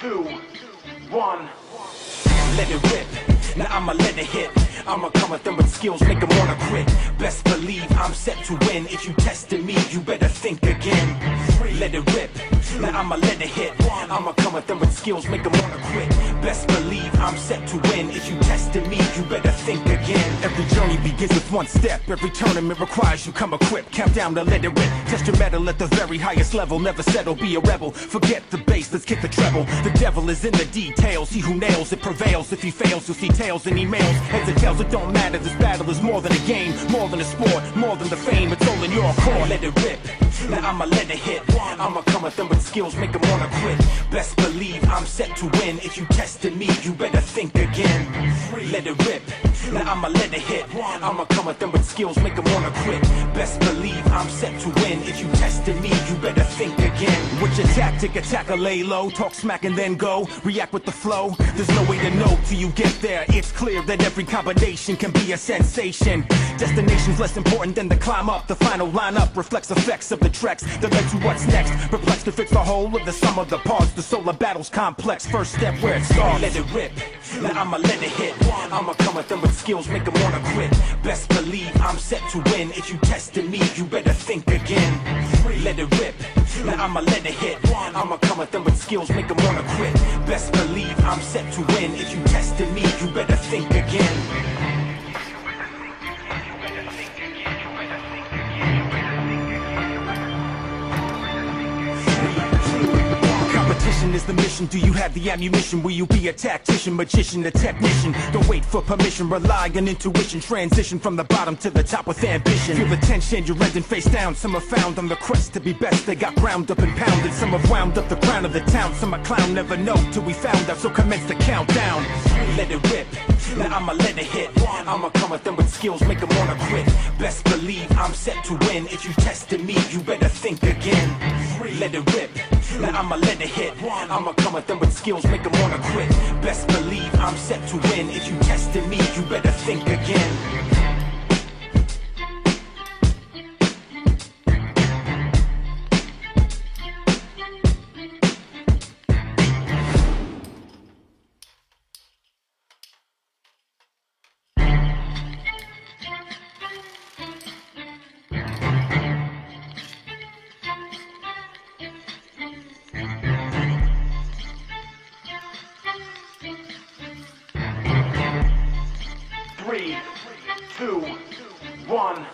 2, 1. Let it rip. Now I'ma let it hit. I'ma come at them with skills, make them wanna quit. Best believe I'm set to win. If you tested me, you better think again. Let it rip. Now I'ma let it hit. I'ma come at them with skills, make them wanna quit. Best believe I'm set to win. If you tested me, you better think again. Every journey begins with one step. Every tournament requires you come equipped. Count down to let it rip. Test your metal at the very highest level. Never settle, be a rebel. Forget the bass, let's kick the treble. The devil is in the details. He who nails it prevails. If he fails, you'll see tails and emails. Heads and tails, it don't matter. This battle is more than a game, more than a sport, more than the fame. It's all in your court. Let it rip. Now I'ma let it hit. I'ma come at them with skills, make them wanna quit. Best believe I'm set to win. If you tested me, you better think again. Let it rip. Now I'ma let it hit. I'ma come at them with skills, make them wanna quit. Best believe I'm set to win. If you tested me, you better think again. What's your tactic? Attack or lay low, talk smack and then go. React with the flow. There's no way to know till you get there. It's clear that every combination can be a sensation. Destination's less important than the climb up. The final lineup reflects effects of the treks that led to what's next. Perplexed if it's the whole of the sum of the parts. The solar battle's complex. First step where it starts. Let it rip. Now I'ma let it hit. I'ma come at them with skills, make them wanna quit. Best believe I'm set to win. If you tested me, you better think again. Let it rip. Now I'ma let it hit. I'ma come at them with skills, make them wanna quit. Best believe I'm set to win. If you tested me, you better think again. Is the mission, do you have the ammunition? Will you be a tactician, magician, a technician? Don't wait for permission, rely on intuition. Transition from the bottom to the top with ambition. Feel the tension, you're ending face down. Some are found on the quest to be best. They got ground up and pounded. Some have wound up the crown of the town. Some a clown, never know till we found out. So commence the countdown. Let it rip. Now I'ma let it hit. I'ma come at them with skills, make them wanna quit. Best believe I'm set to win. If you tested me, you better think again. Let it rip. Now I'ma let it hit. I'ma come at them with skills, make them wanna quit. Best believe I'm set to win. If you tested me, you better think again. 3, 2, 1.